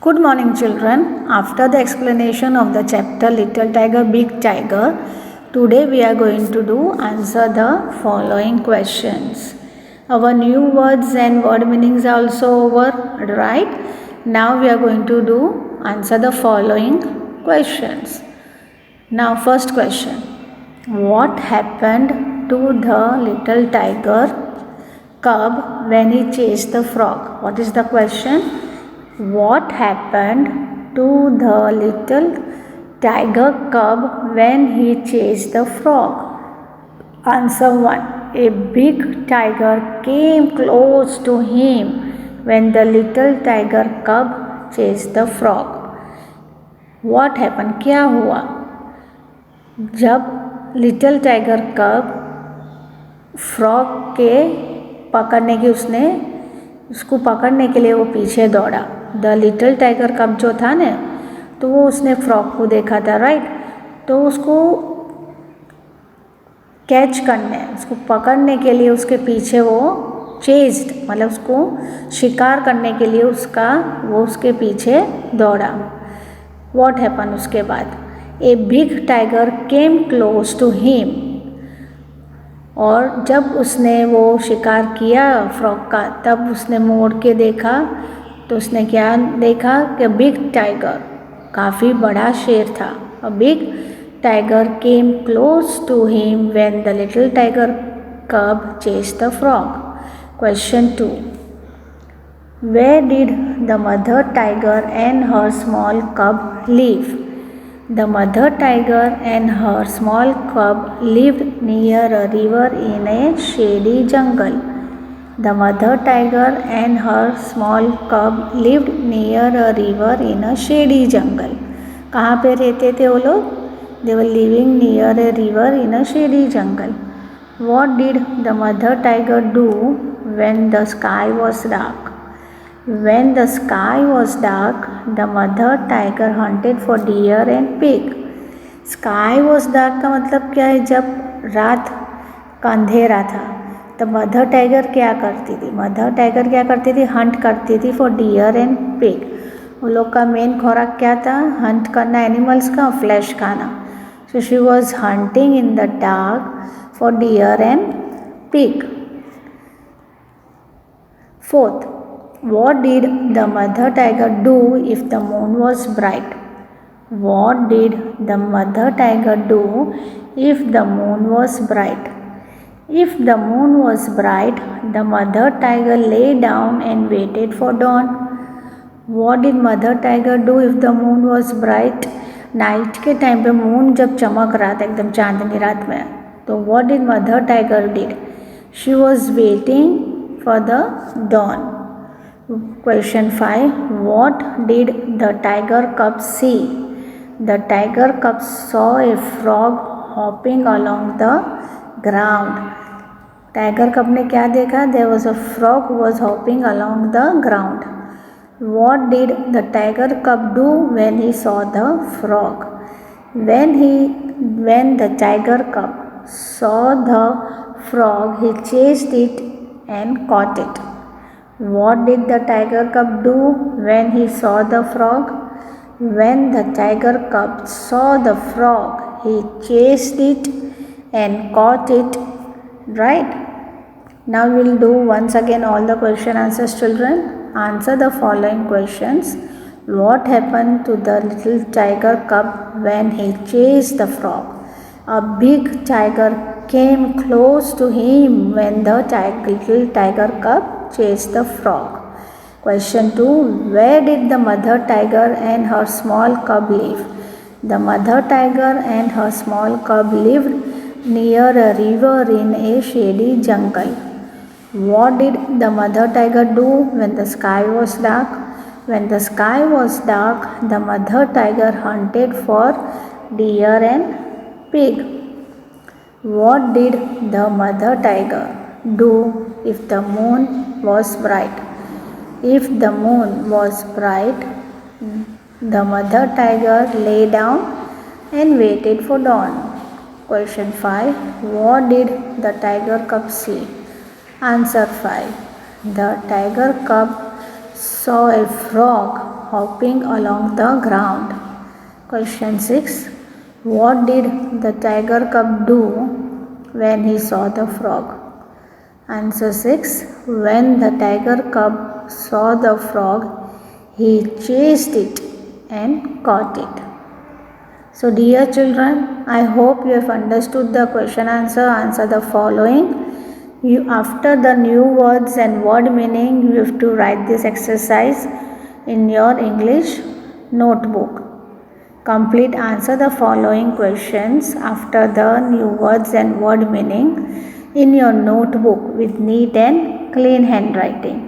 Good morning, children. After the explanation of the chapter Little Tiger, Big Tiger, today we are going to answer the following questions. Our new words and word meanings are also over, right? Now we are going to answer the following questions. Now, first question: what happened to the little tiger cub when he chased the frog? What is the question? What happened to the little tiger cub when he chased the frog? Answer 1. A big tiger came close to him when the little tiger cub chased the frog. What happened? क्या हुआ जब little tiger कब frog के पकड़ने की उसको पकड़ने के लिए वो पीछे दौड़ा. द लिटिल टाइगर कब जो था ना, तो वो उसने फ्रॉग को देखा था, राइट. तो उसको कैच करने, उसको पकड़ने के लिए उसके पीछे वो चेस्ड, मतलब उसको शिकार करने के लिए वो उसके पीछे दौड़ा. What happen? उसके बाद a big tiger came close to him, और जब उसने वो शिकार किया फ्रॉग का, तब उसने मोड़ के देखा, तो उसने क्या देखा कि बिग टाइगर, काफ़ी बड़ा शेर था. A big tiger came close to him when the little tiger cub chased the frog. Question 2. Where did the mother tiger and her small cub live? The mother tiger and her small cub lived near a river in a shady jungle. The mother tiger and her small cub lived near a river in a shady jungle. कहाँ पे रहते थे वो लोग? They were living near a river in a shady jungle. What did the mother tiger do when the sky was dark? When the sky was dark, the mother tiger hunted for deer and pig. Sky was dark का मतलब क्या है? जब रात का अंधेरा था, तब मदर टाइगर क्या करती थी? मदर टाइगर क्या करती थी? हंट करती थी फॉर डियर एंड पिग. उन लोग का मेन खुराक क्या था? हंट करना, एनिमल्स का फ्लैश खाना. So she was hunting in the dark for deer and pig. 4th. What did the mother tiger do if the moon was bright? What did the mother tiger do if the moon was bright? If the moon was bright, the mother tiger lay down and waited for dawn. What did mother tiger do if the moon was bright? Night के time पे moon जब चमक रहा था, एकदम चांदनी रात में, तो what did mother tiger did? She was waiting for the dawn. Question 5. What did the tiger cub see? The tiger cub saw a frog hopping along the ground. Tiger cub ने क्या देखा? There was a frog who was hopping along the ground. What did the tiger cub do when he saw the frog? When the tiger cub saw the frog, he chased it and caught it. What did the tiger cub do when he saw the frog? When the tiger cub saw the frog, he chased it and caught it. Right? Now we will do once again all the question answers, children. Answer the following questions. What happened to the little tiger cub when he chased the frog? A big tiger came close to him when the little tiger cub chased the frog. Question 2. Where did the mother tiger and her small cub live? The mother tiger and her small cub lived near a river in a shady jungle. What did the mother tiger do when the sky was dark? When the sky was dark, the mother tiger hunted for deer and pig. What did the mother tiger do if the moon was bright? If the moon was bright, the mother tiger lay down and waited for dawn. Question 5. What did the tiger cub see? Answer 5. The tiger cub saw a frog hopping along the ground. Question 6. What did the tiger cub do when he saw the frog? Answer 6. When the tiger cub saw the frog, he chased it and caught it. So dear children, I hope you have understood the question answer. Answer the following. After the new words and word meaning, you have to write this exercise in your English notebook. Complete answer the following questions after the new words and word meaning in your notebook with neat and clean handwriting.